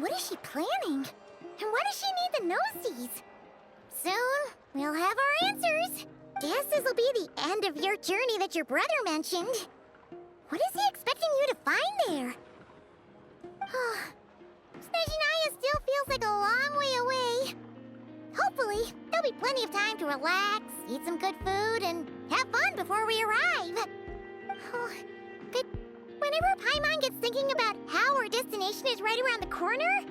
What is she planning? And why does she need the gnosies? Soon, we'll have our answers. Guess this'll be the end of your journey that your brother mentioned. What is he expecting you to find there? Snezhnaya still feels like a long way away. Hopefully, there'll be plenty of time to relax, eat some good food, and have fun before we arrive. But whenever Paimon gets thinking about how our destination is right around the corner,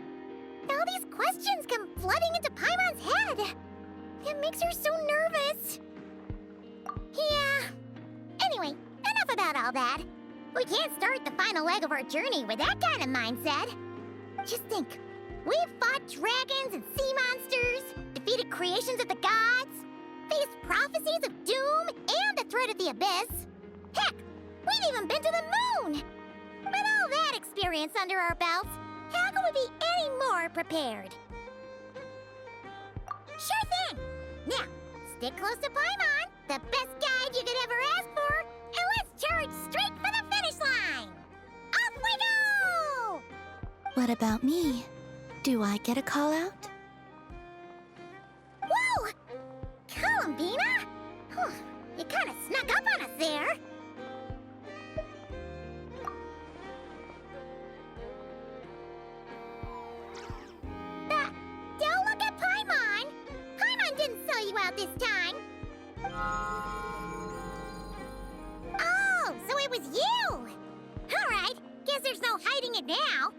all these questions come flooding into Paimon's head. It makes her so nervous. Yeah. Anyway, enough about all that. We can't start the final leg of our journey with that kind of mindset. Just think. We've fought dragons and sea monsters, defeated creations of the gods, faced prophecies of doom and the threat of the abyss. Heck, we've even been to the moon! With all that experience under our belts, how could we be any more prepared? Sure thing! Now, stick close to Paimon, the best guide you could ever ask for, and let's charge straight for the finish line! Off we go! What about me? Do I get a call out? Whoa! Columbina? You kind of snuck up on us there. Don't look at Paimon! Paimon didn't sell you out this time. Oh, so it was you! Alright, guess there's no hiding it now.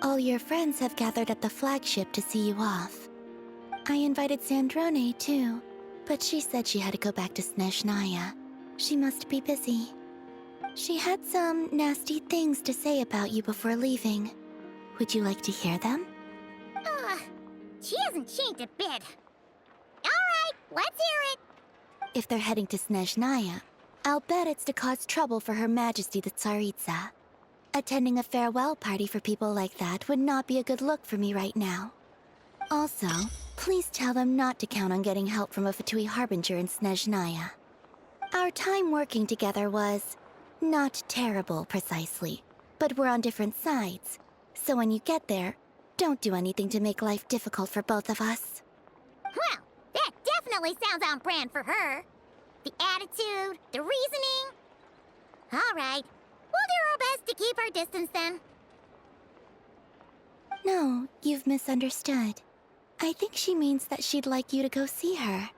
All your friends have gathered at the flagship to see you off. I invited Sandrone too, but she said she had to go back to Snezhnaya. She must be busy. She had some nasty things to say about you before leaving. Would you like to hear them? She hasn't changed a bit. Alright, let's hear it. If they're heading to Snezhnaya, I'll bet it's to cause trouble for Her Majesty the Tsaritsa. Attending a farewell party for people like that would not be a good look for me right now. Also, please tell them not to count on getting help from a Fatui Harbinger in Snezhnaya. Our time working together was not terrible, precisely, but we're on different sides. So when you get there, don't do anything to make life difficult for both of us. Well, that definitely sounds on brand for her. The attitude, the reasoning. All right, we'll do our best to keep our distance then. No, you've misunderstood. I think she means that she'd like you to go see her.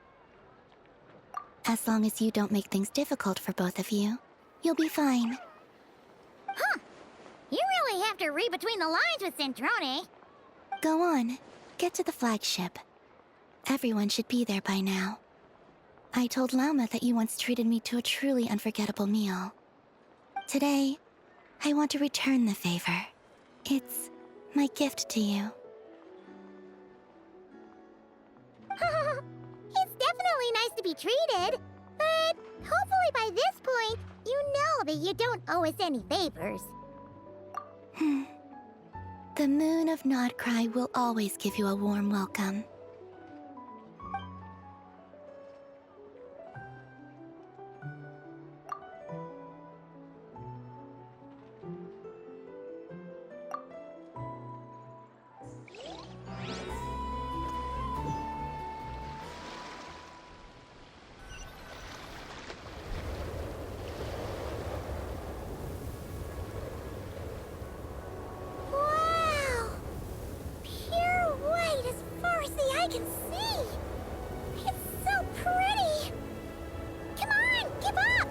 As long as you don't make things difficult for both of you, you'll be fine. Huh. You really have to read between the lines with Sandrone. Go on. Get to the flagship. Everyone should be there by now. I told Lauma that you once treated me to a truly unforgettable meal. Today, I want to return the favor. It's my gift to you. It's definitely nice to be treated, but hopefully by this point, you know that you don't owe us any favors. The moon of Nodcry will always give you a warm welcome. I can see! It's so pretty! Come on, keep up!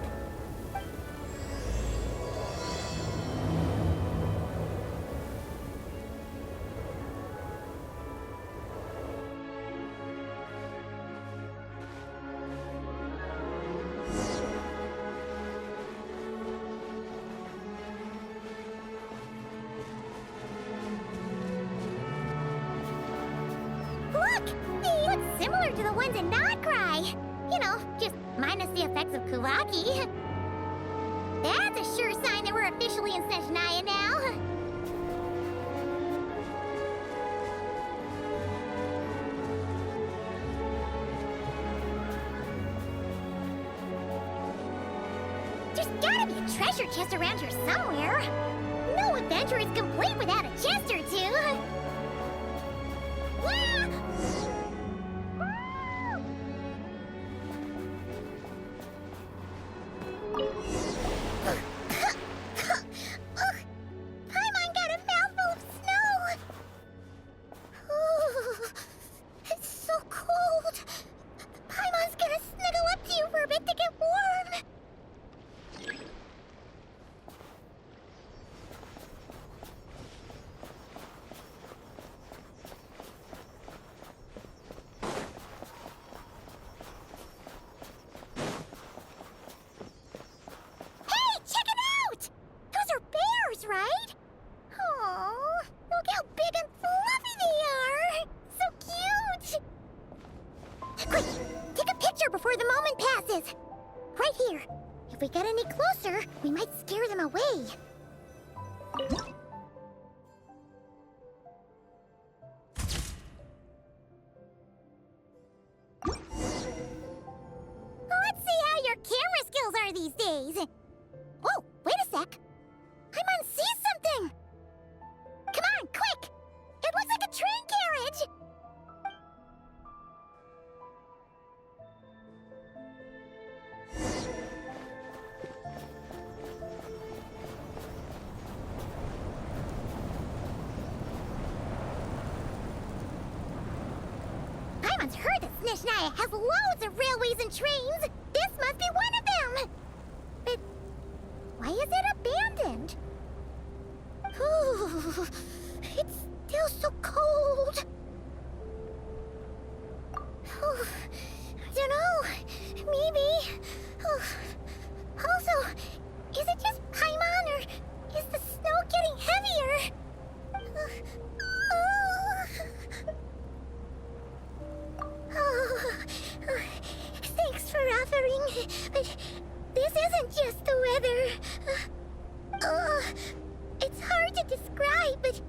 Look! They look similar to the ones in Nodcry. You know, just minus the effects of Kuvaki. That's a sure sign that we're officially in Snezhnaya now. There's gotta be a treasure chest around here somewhere. No adventure is complete without a chest or two. Paimon got a mouthful of snow! Ooh, it's so cold! Paimon's gonna snuggle up to you for a bit to get warm! Hey, check it out! Those are bears, right? Aww, look how big and fluffy they are! So cute! Quick, take a picture before the moment passes. Right here. If we get any closer, we might scare them away. Let's see how your camera skills are these days. Oh, wait a sec. Paimon sees something. Come on, quick! It looks like a train carriage! Paimon's heard that Snezhnaya has loads of railways and trains. This must be one of them. But why is it abandoned? Ooh, it's still so cold. Oh, I don't know. Maybe. Oh, also, is it just Paimon or is the snow getting heavier? Thanks for offering, but this isn't just the weather. It's hard to describe, but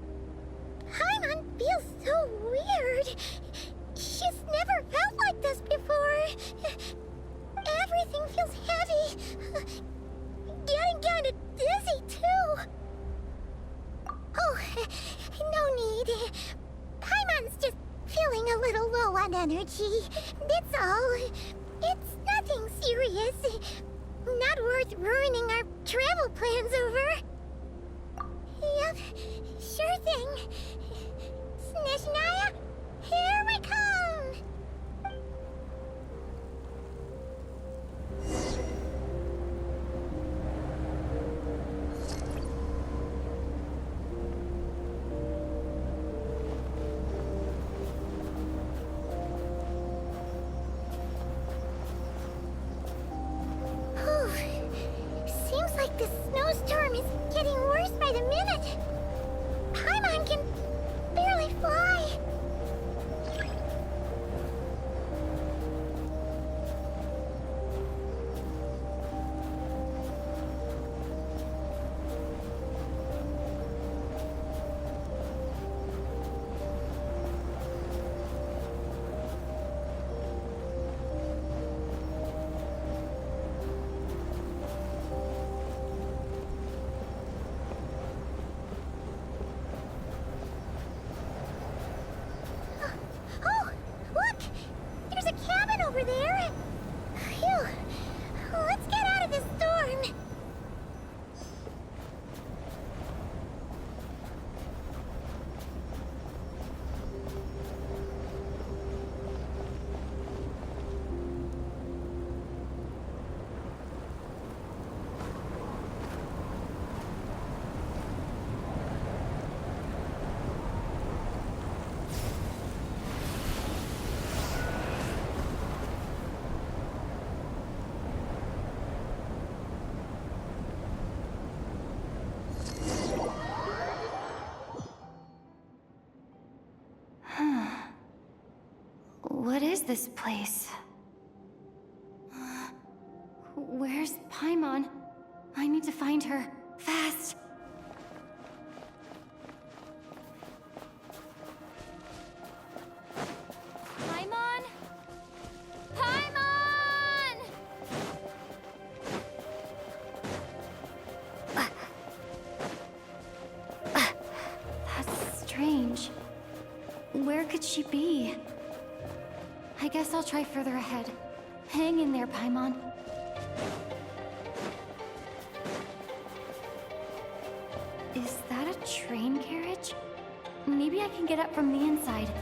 Paimon feels so weird. She's never felt like this before. Everything feels heavy. Getting kind of dizzy, too. Oh, no need. Paimon's just feeling a little low on energy. That's all. It's nothing serious. Not worth ruining our travel plans over. Yep, sure thing. Snezhnaya, here we come! Seems like the snowstorm is getting worse by the minute. Paimon can barely fly. Oh, look! There's a cabin over there. Phew. Let's get out of this storm. What is this place? Where's Paimon? I need to find her. Fast! Paimon? Paimon! That's strange. Where could she be? I guess I'll try further ahead. Hang in there, Paimon. Is that a train carriage? Maybe I can get up from the inside.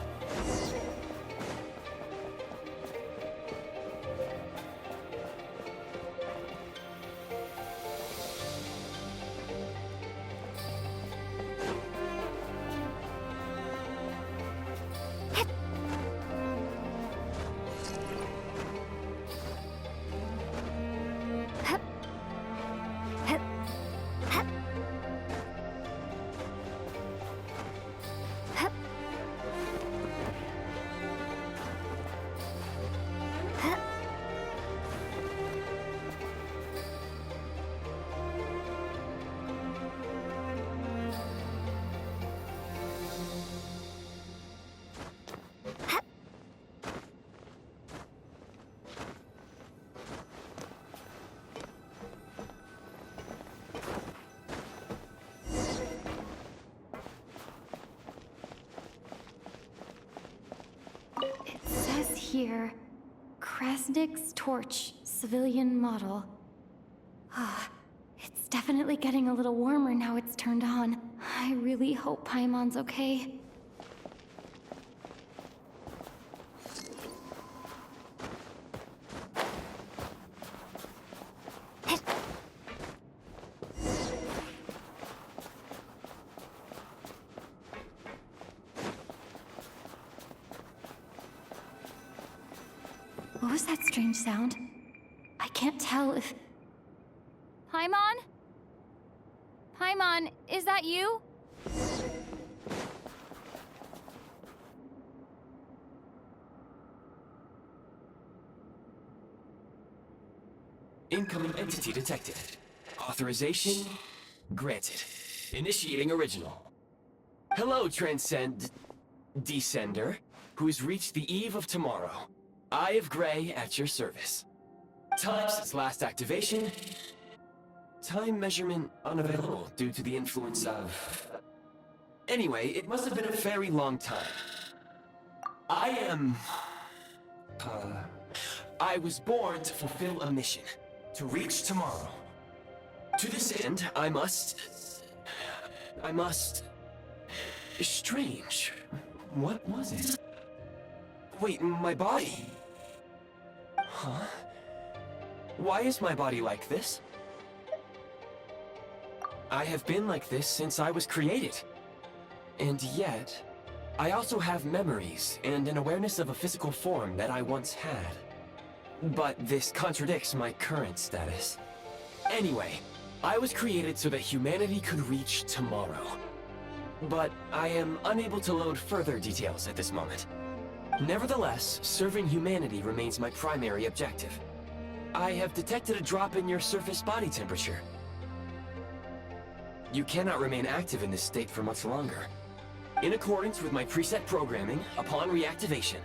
Here, Krasnik's torch, civilian model. It's definitely getting a little warmer now it's turned on. I really hope Paimon's okay. What was that strange sound? I can't tell if... Paimon? Paimon, is that you? Incoming entity detected. Authorization granted. Initiating original. Hello, Descender, who's reached the eve of tomorrow. Eye of Grey at your service. Time since last activation. Time measurement unavailable due to the influence of... Anyway, it must have been a very long time. I was born to fulfill a mission. To reach tomorrow. To this end, I must... Strange. What was it? Wait, my body... Huh? Why is my body like this? I have been like this since I was created. And yet, I also have memories and an awareness of a physical form that I once had. But this contradicts my current status. Anyway, I was created so that humanity could reach tomorrow. But I am unable to load further details at this moment. Nevertheless, serving humanity remains my primary objective. I have detected a drop in your surface body temperature. You cannot remain active in this state for much longer. In accordance with my preset programming, upon reactivation,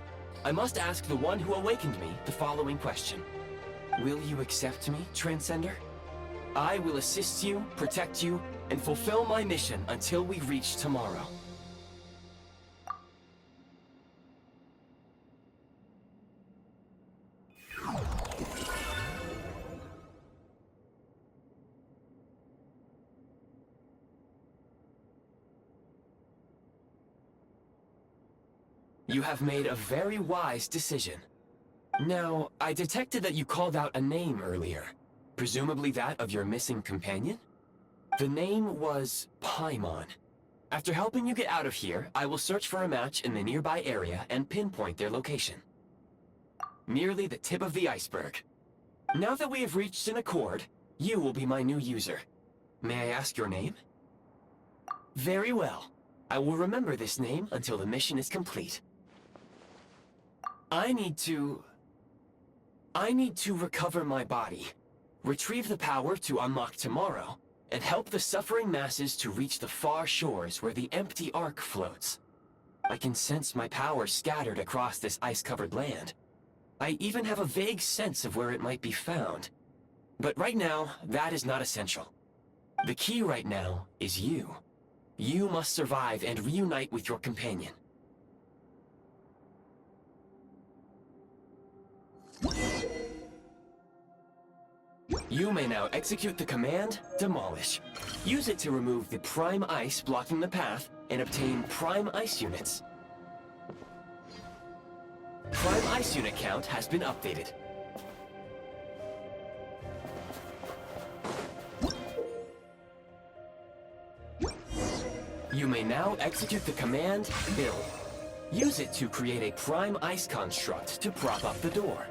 I must ask the one who awakened me the following question. Will you accept me, Transcender? I will assist you, protect you, and fulfill my mission until we reach tomorrow. You have made a very wise decision. Now, I detected that you called out a name earlier. Presumably that of your missing companion? The name was Paimon. After helping you get out of here, I will search for a match in the nearby area and pinpoint their location. Merely the tip of the iceberg. Now that we have reached an accord, you will be my new user. May I ask your name? Very well. I will remember this name until the mission is complete. I need to recover my body, retrieve the power to unlock tomorrow, and help the suffering masses to reach the far shores where the empty Ark floats. I can sense my power scattered across this ice-covered land. I even have a vague sense of where it might be found. But right now, that is not essential. The key right now is you. You must survive and reunite with your companion. You may now execute the command, Demolish. Use it to remove the prime ice blocking the path and obtain prime ice units. Prime ice unit count has been updated. You may now execute the command, Build. Use it to create a prime ice construct to prop up the door.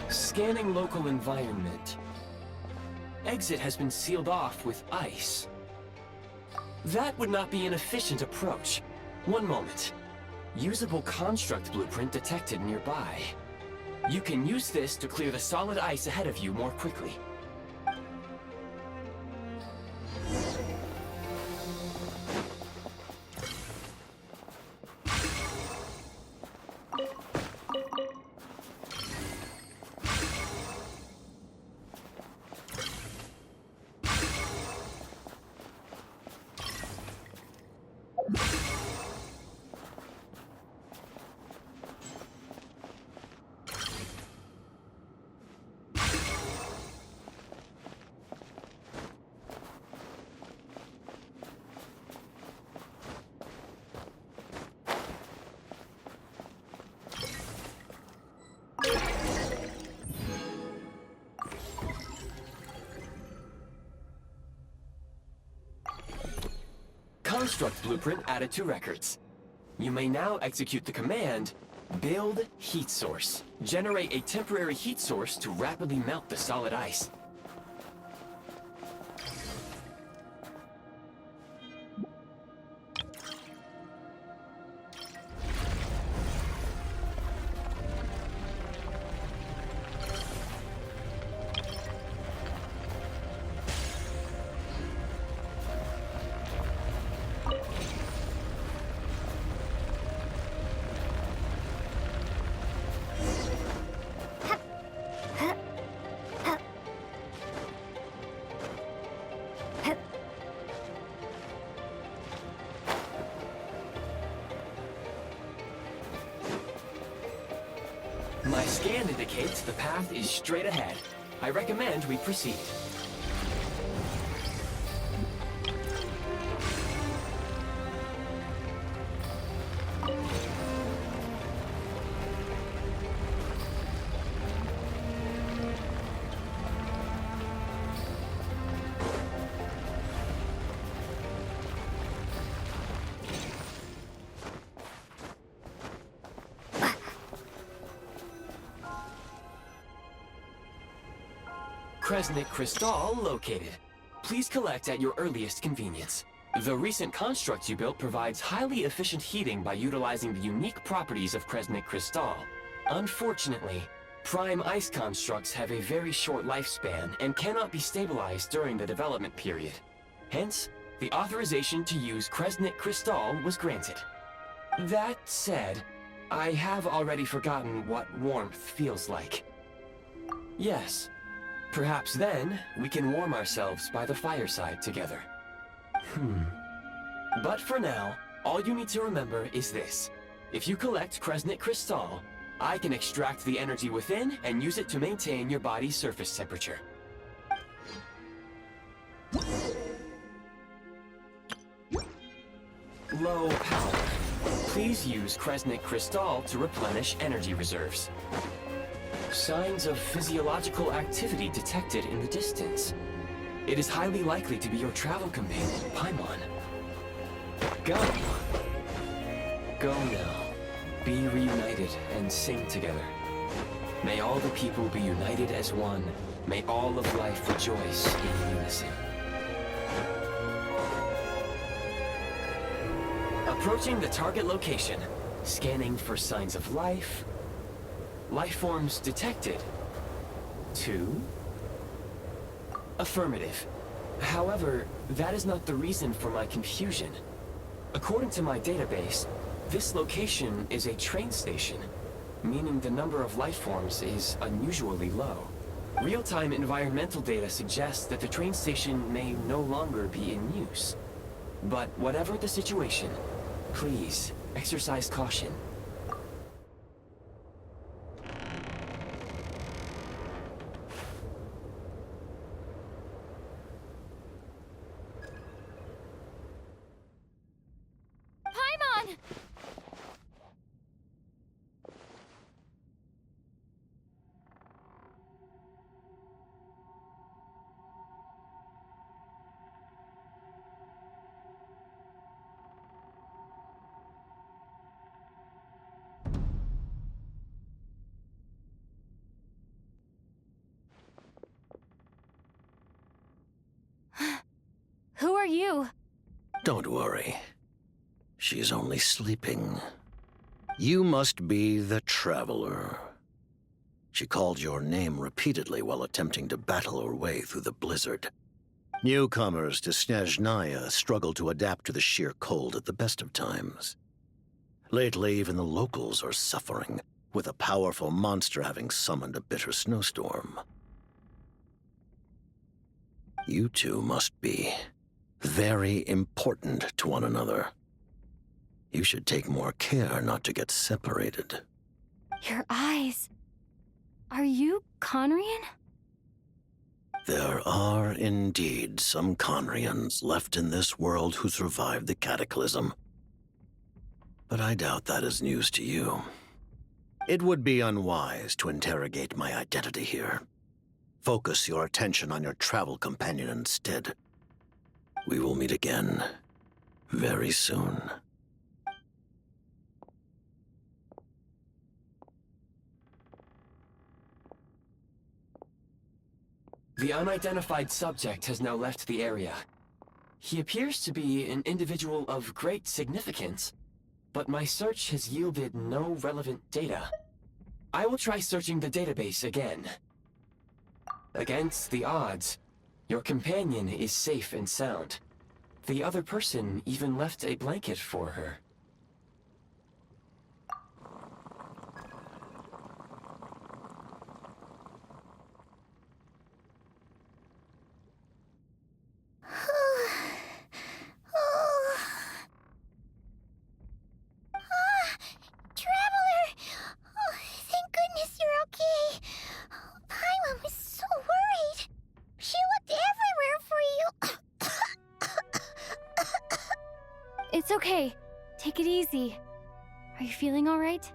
Scanning local environment. Exit has been sealed off with ice. That would not be an efficient approach. One moment. Usable construct blueprint detected nearby. You can use this to clear the solid ice ahead of you more quickly. Construct blueprint added to records. You may now execute the command, Build Heat Source. Generate a temporary heat source to rapidly melt the solid ice. My scan indicates the path is straight ahead. I recommend we proceed. Kresnik Crystal located. Please collect at your earliest convenience. The recent construct you built provides highly efficient heating by utilizing the unique properties of Kresnik Crystal. Unfortunately, prime ice constructs have a very short lifespan and cannot be stabilized during the development period. Hence, the authorization to use Kresnik Crystal was granted. That said, I have already forgotten what warmth feels like. Yes. Perhaps then, we can warm ourselves by the fireside together. But for now, all you need to remember is this. If you collect Kresnik Crystal, I can extract the energy within and use it to maintain your body's surface temperature. Low power. Please use Kresnik Crystal to replenish energy reserves. Signs of physiological activity detected in the distance. It is highly likely to be your travel companion, Paimon. Go. Go now. Be reunited and sing together. May all the people be united as one. May all of life rejoice in unison. Approaching the target location. Scanning for signs of life. Life forms detected. 2? Affirmative. However, that is not the reason for my confusion. According to my database, this location is a train station, meaning the number of life forms is unusually low. Real-time environmental data suggests that the train station may no longer be in use. But whatever the situation, please exercise caution. Paimon! Who are you? Don't worry. She's only sleeping. You must be the Traveler. She called your name repeatedly while attempting to battle her way through the blizzard. Newcomers to Snezhnaya struggle to adapt to the sheer cold at the best of times. Lately, even the locals are suffering, with a powerful monster having summoned a bitter snowstorm. You two must be very important to one another. You should take more care not to get separated. Your eyes. Are you Conrian? There are indeed some Conrians left in this world who survived the cataclysm. But I doubt that is news to you. It would be unwise to interrogate my identity here. Focus your attention on your travel companion instead. We will meet again very soon. The unidentified subject has now left the area. He appears to be an individual of great significance, but my search has yielded no relevant data. I will try searching the database again. Against the odds, your companion is safe and sound. The other person even left a blanket for her. Traveler! Oh, thank goodness you're okay. Paimon was so worried. She looked everywhere for you. It's okay. Take it easy. Are you feeling all right?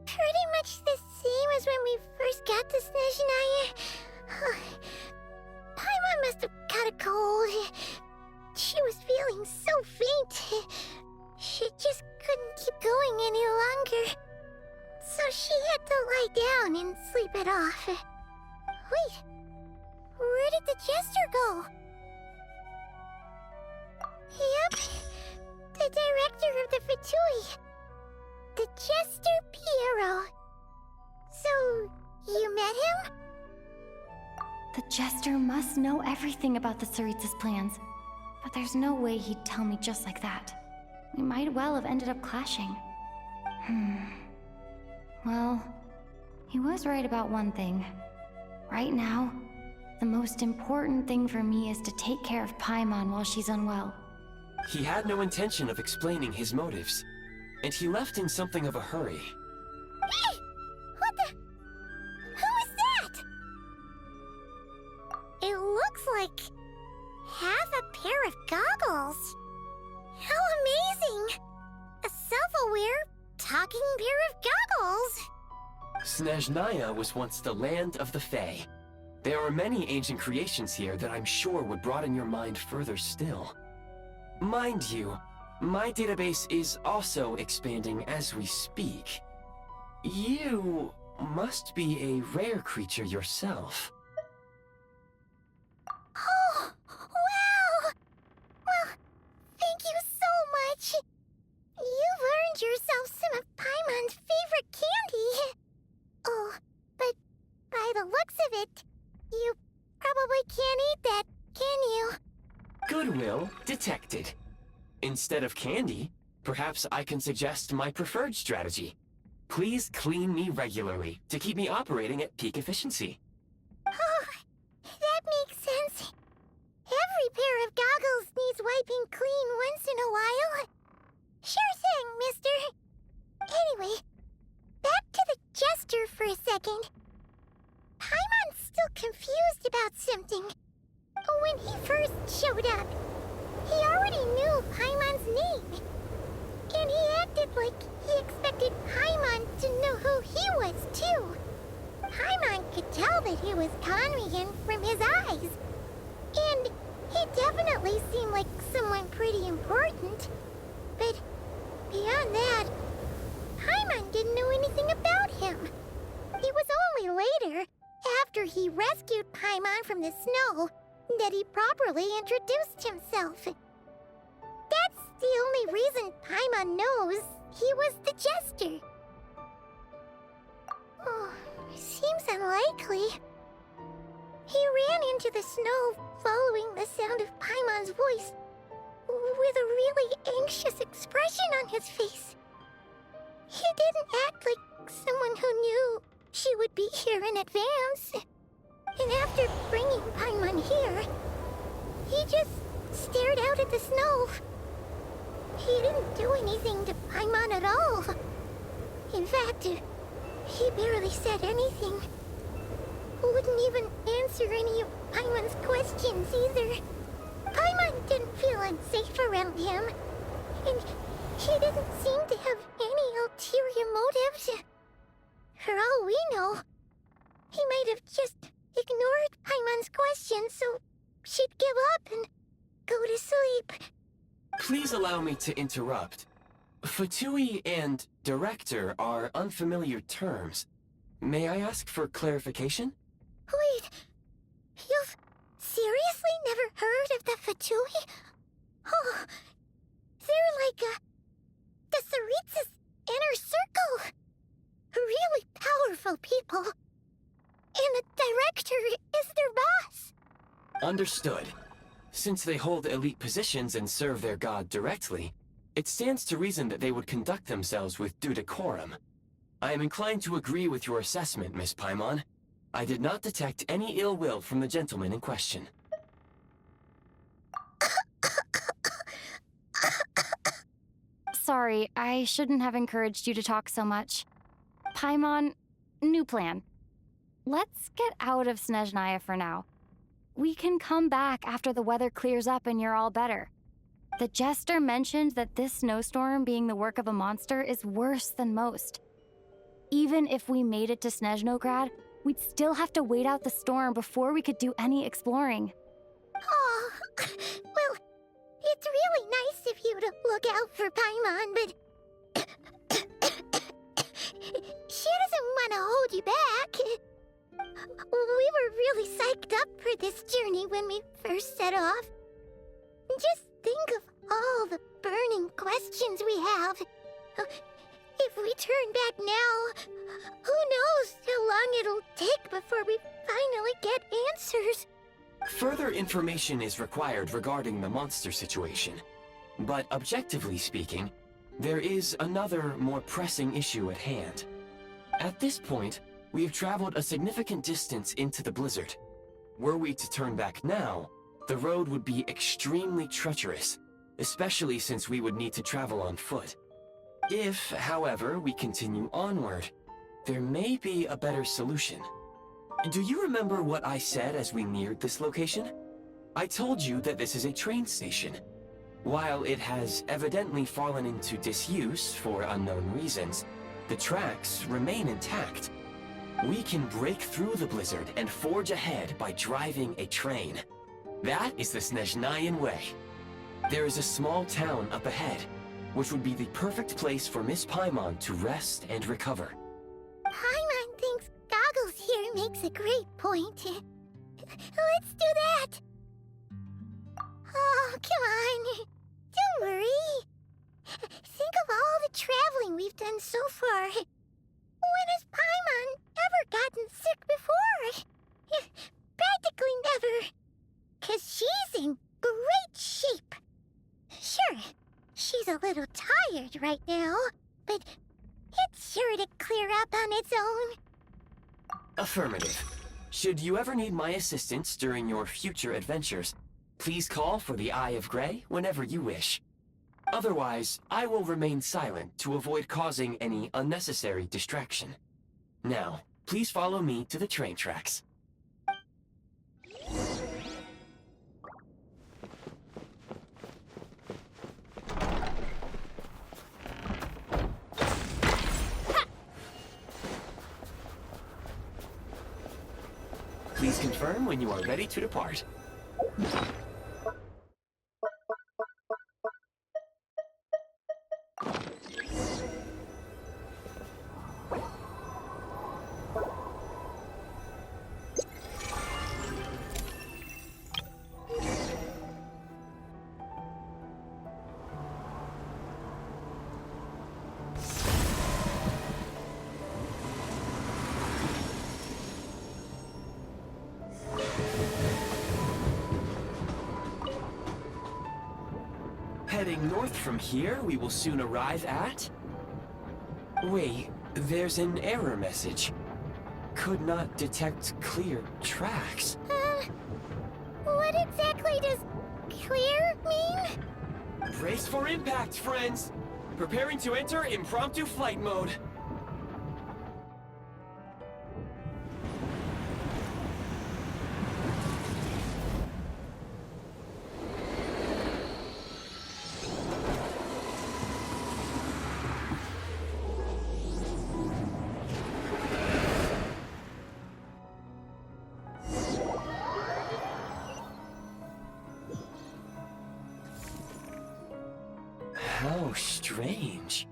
Pretty much the same as when we first got to Snezhnaya. Paimon must have caught a cold. She was feeling so faint. She just couldn't keep going any longer. So she had to lie down and sleep it off. Wait, where did the jester go? Yep, the director of the F2P. The Jester Piero. So, you met him? The Jester must know everything about the Tsaritsa's plans. But there's no way he'd tell me just like that. We might well have ended up clashing. Well, he was right about one thing. Right now, the most important thing for me is to take care of Paimon while she's unwell. He had no intention of explaining his motives, and he left in something of a hurry. Hey! What the? Who is that? It looks like half a pair of goggles. How amazing! A self-aware, talking pair of goggles. Snezhnaya was once the land of the Fae. There are many ancient creations here that I'm sure would broaden your mind further still. Mind you, my database is also expanding as we speak. You must be a rare creature yourself. Oh, wow! Well, thank you so much. You've earned yourself some of Paimon's favorite looks of it, you probably can't eat that, can you? Goodwill detected. Instead of candy, perhaps I can suggest my preferred strategy. Please clean me regularly to keep me operating at peak efficiency. Oh, that makes sense. Every pair of goggles needs wiping clean once in a while. Sure thing, mister. Anyway, back to the Jester for a second. Paimon's still confused about something. When he first showed up, he already knew Paimon's name. And he acted like he expected Paimon to know who he was, too. Paimon could tell that he was Conrian from his eyes. And he definitely seemed like someone pretty important. But beyond that, Paimon didn't know anything about him. It was only later, after he rescued Paimon from the snow, that he properly introduced himself. That's the only reason Paimon knows he was the Jester. Oh, seems unlikely. He ran into the snow following the sound of Paimon's voice, with a really anxious expression on his face. He didn't act like someone who knew she would be here in advance. And after bringing Paimon here, he just stared out at the snow. He didn't do anything to Paimon at all. In fact, he barely said anything. Wouldn't even answer any of Paimon's questions either. Paimon didn't feel unsafe around him, and he didn't seem to have any ulterior motives. For all we know, he might have just ignored Paimon's questions so she'd give up and go to sleep. Please allow me to interrupt. Fatui and director are unfamiliar terms. May I ask for clarification? Wait, you've seriously never heard of the Fatui? Oh, they're like the Tsaritsa's inner circle. Really powerful people. And the director is their boss. Understood. Since they hold elite positions and serve their god directly, it stands to reason that they would conduct themselves with due decorum. I am inclined to agree with your assessment, Miss Paimon. I did not detect any ill will from the gentleman in question. Sorry, I shouldn't have encouraged you to talk so much. Paimon, new plan. Let's get out of Snezhnaya for now. We can come back after the weather clears up and you're all better. The Jester mentioned that this snowstorm being the work of a monster is worse than most. Even if we made it to Snezhnograd, we'd still have to wait out the storm before we could do any exploring. Oh, well, it's really nice of you to look out for Paimon, but she doesn't want to hold you back. We were really psyched up for this journey when we first set off. Just think of all the burning questions we have. If we turn back now, who knows how long it'll take before we finally get answers. Further information is required regarding the monster situation. But objectively speaking, there is another, more pressing issue at hand. At this point, we have traveled a significant distance into the blizzard. Were we to turn back now, the road would be extremely treacherous, especially since we would need to travel on foot. If, however, we continue onward, there may be a better solution. Do you remember what I said as we neared this location? I told you that this is a train station. While it has evidently fallen into disuse for unknown reasons, the tracks remain intact. We can break through the blizzard and forge ahead by driving a train. That is the Snezhnayan way. There is a small town up ahead, which would be the perfect place for Miss Paimon to rest and recover. Paimon thinks Goggles here makes a great point. Let's do that. Oh, come on. Don't worry. Think of all the traveling we've done so far. When has Paimon ever gotten sick before? confused right now, but it's sure to clear up on its own. Affirmative. Should you ever need my assistance during your future adventures, please call for the Eye of Grey whenever you wish. Otherwise, I will remain silent to avoid causing any unnecessary distraction. Now, please follow me to the train tracks. Please confirm when you are ready to depart. Heading north from here, we will soon arrive at... Wait, there's an error message. Could not detect clear tracks. What exactly does clear mean? Brace for impact, friends! Preparing to enter impromptu flight mode. How strange.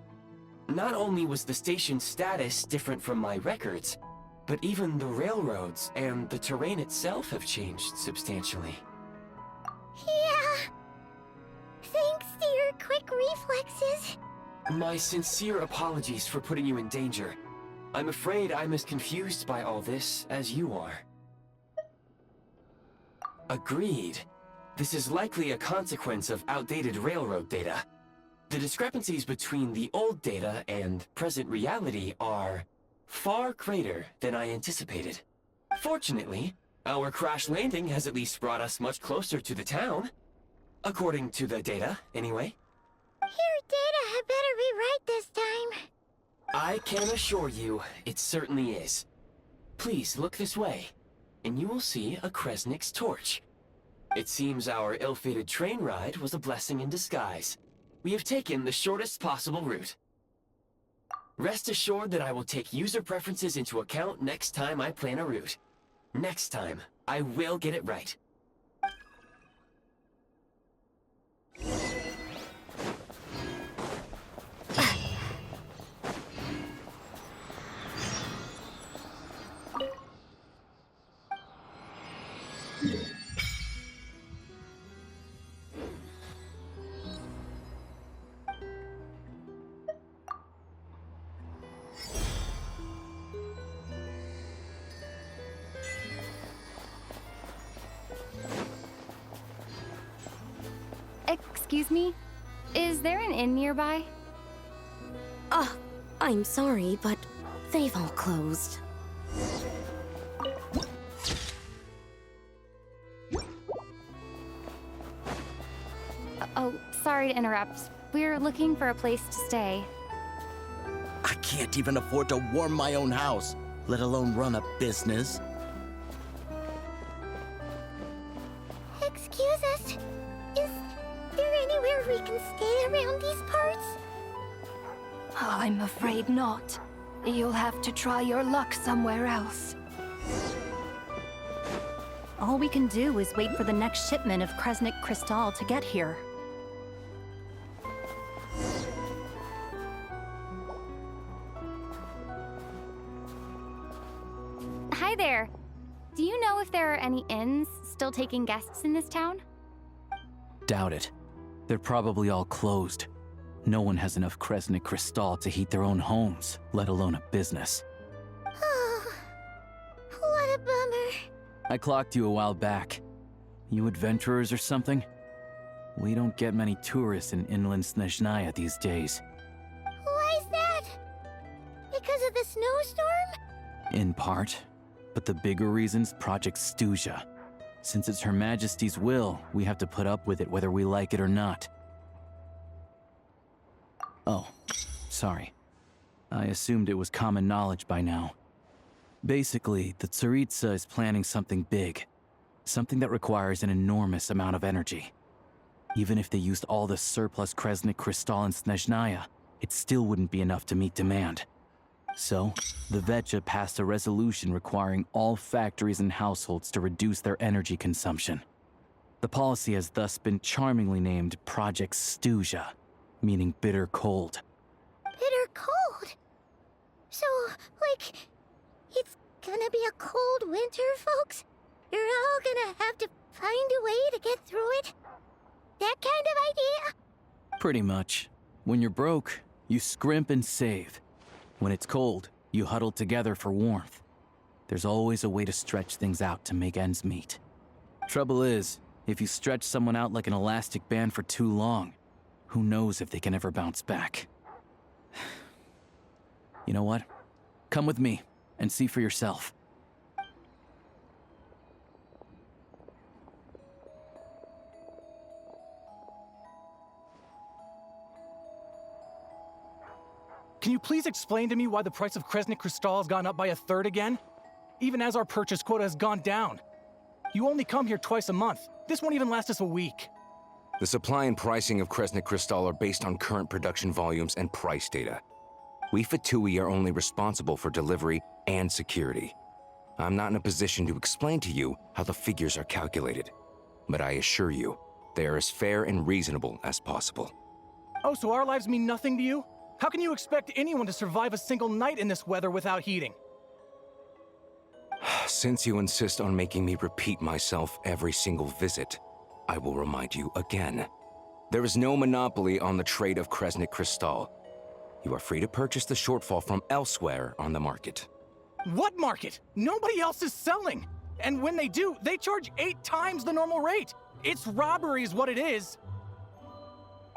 Not only was the station's status different from my records, but even the railroads and the terrain itself have changed substantially. Yeah. Thanks to your quick reflexes. My sincere apologies for putting you in danger. I'm afraid I'm as confused by all this as you are. Agreed. This is likely a consequence of outdated railroad data. The discrepancies between the old data and present reality are far greater than I anticipated. Fortunately, our crash landing has at least brought us much closer to the town. According to the data, anyway. Your data had better be right this time. I can assure you, it certainly is. Please look this way, and you will see a Kresnik's torch. It seems our ill-fated train ride was a blessing in disguise. We have taken the shortest possible route. Rest assured that I will take user preferences into account next time I plan a route. Next time, I will get it right. Excuse me? Is there an inn nearby? I'm sorry, but they've all closed. Oh, sorry to interrupt. We're looking for a place to stay. I can't even afford to warm my own house, let alone run a business. Excuse us. Is there anywhere we can stay around these parts? I'm afraid not. You'll have to try your luck somewhere else. All we can do is wait for the next shipment of Kresnik Crystal to get here. Hi there. Do you know if there are any inns still taking guests in this town? Doubt it. They're probably all closed. No one has enough Kresnik Crystal to heat their own homes, let alone a business. Oh, what a bummer. I clocked you a while back. You adventurers or something? We don't get many tourists in inland Snezhnaya these days. snowstorm? In part. But the bigger reason's Project Snezhnaya. Since it's Her Majesty's will, we have to put up with it whether we like it or not. Oh, sorry. I assumed it was common knowledge by now. Basically, the Tsaritsa is planning something big. Something that requires an enormous amount of energy. Even if they used all the surplus Kresnik Crystal in Snezhnaya, it still wouldn't be enough to meet demand. So, the Vetcha passed a resolution requiring all factories and households to reduce their energy consumption. The policy has thus been charmingly named Project Snezhnaya, meaning bitter cold. Bitter cold? So, like, it's gonna be a cold winter, folks? You're all gonna have to find a way to get through it? That kind of idea? Pretty much. When you're broke, you scrimp and save. When it's cold, you huddle together for warmth. There's always a way to stretch things out to make ends meet. Trouble is, if you stretch someone out like an elastic band for too long, who knows if they can ever bounce back. You know what? Come with me and see for yourself. Can you please explain to me why the price of Kresnik Crystal has gone up by 1/3 again? Even as our purchase quota has gone down. You only come here twice a month. This won't even last us a week. The supply and pricing of Kresnik Crystal are based on current production volumes and price data. We F2E are only responsible for delivery and security. I'm not in a position to explain to you how the figures are calculated, but I assure you, they are as fair and reasonable as possible. Oh, so our lives mean nothing to you? How can you expect anyone to survive a single night in this weather without heating? Since you insist on making me repeat myself every single visit, I will remind you again. There is no monopoly on the trade of Kresnik Crystal. You are free to purchase the shortfall from elsewhere on the market. What market? Nobody else is selling. And when they do, they charge 8 times the normal rate. It's robbery is what it is.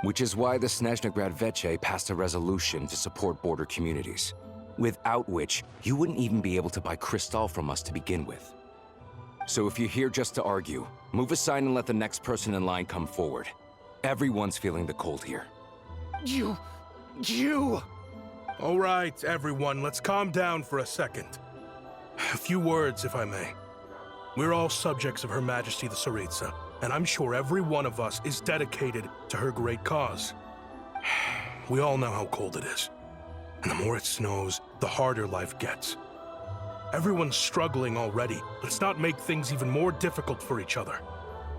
Which is why the Snezhnaya Vetche passed a resolution to support border communities, without which you wouldn't even be able to buy crystal from us to begin with. So if you're here just to argue, move aside and let the next person in line come forward. Everyone's feeling the cold here. You... All right, everyone, let's calm down for a second. A few words, if I may. We're all subjects of Her Majesty the Tsaritsa, and I'm sure every one of us is dedicated to her great cause. We all know how cold it is, and the more it snows, the harder life gets. Everyone's struggling already. Let's not make things even more difficult for each other.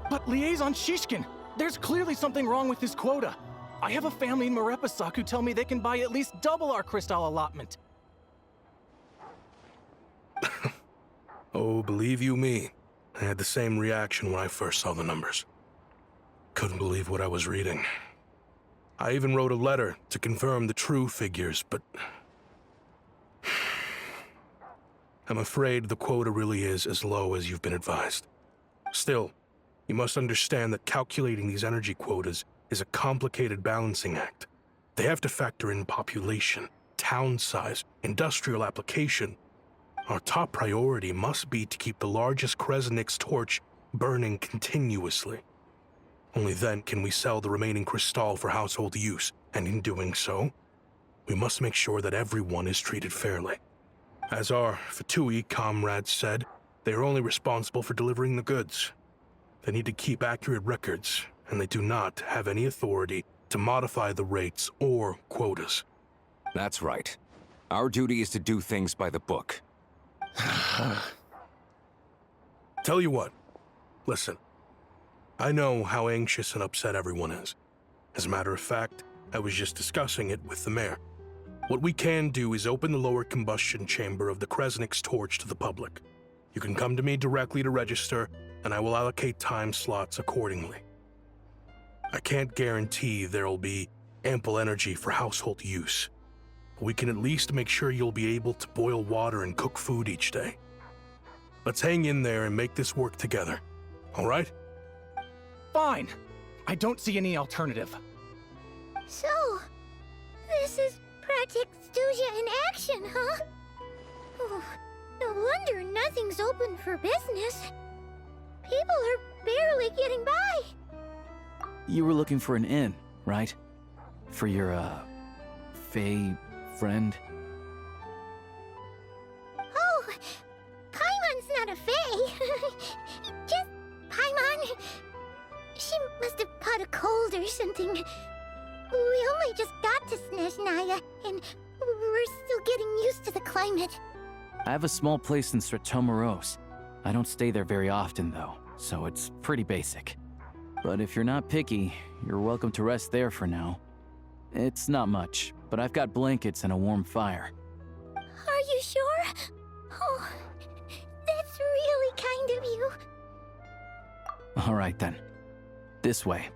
But Liaison Shishkin, there's clearly something wrong with this quota. I have a family in Marepasak who tell me they can buy at least double our crystal allotment. Oh, believe you me, I had the same reaction when I first saw the numbers. Couldn't believe what I was reading. I even wrote a letter to confirm the true figures, but... I'm afraid the quota really is as low as you've been advised. Still, you must understand that calculating these energy quotas is a complicated balancing act. They have to factor in population, town size, industrial application. Our top priority must be to keep the largest Kresnik's torch burning continuously. Only then can we sell the remaining crystal for household use, and in doing so, we must make sure that everyone is treated fairly. As our F2E comrades said, they are only responsible for delivering the goods. They need to keep accurate records, and they do not have any authority to modify the rates or quotas. That's right. Our duty is to do things by the book. Tell you what, listen. I know how anxious and upset everyone is. As a matter of fact, I was just discussing it with the mayor. What we can do is open the lower combustion chamber of the Kresnik's torch to the public. You can come to me directly to register, and I will allocate time slots accordingly. I can't guarantee there'll be ample energy for household use, but we can at least make sure you'll be able to boil water and cook food each day. Let's hang in there and make this work together, all right? Fine. I don't see any alternative. So, this is Project Snezhnaya in action, huh? Oh, no wonder nothing's open for business. People are barely getting by. You were looking for an inn, right? For your, Fae friend? Oh, Paimon's not a fae. Just Paimon. She must have caught a cold or something. We only just got to Snezhnaya, and we're still getting used to the climate. I have a small place in Stratomaros. I don't stay there very often, though, so it's pretty basic. But if you're not picky, you're welcome to rest there for now. It's not much, but I've got blankets and a warm fire. Are you sure? Oh, that's really kind of you. All right then. This way.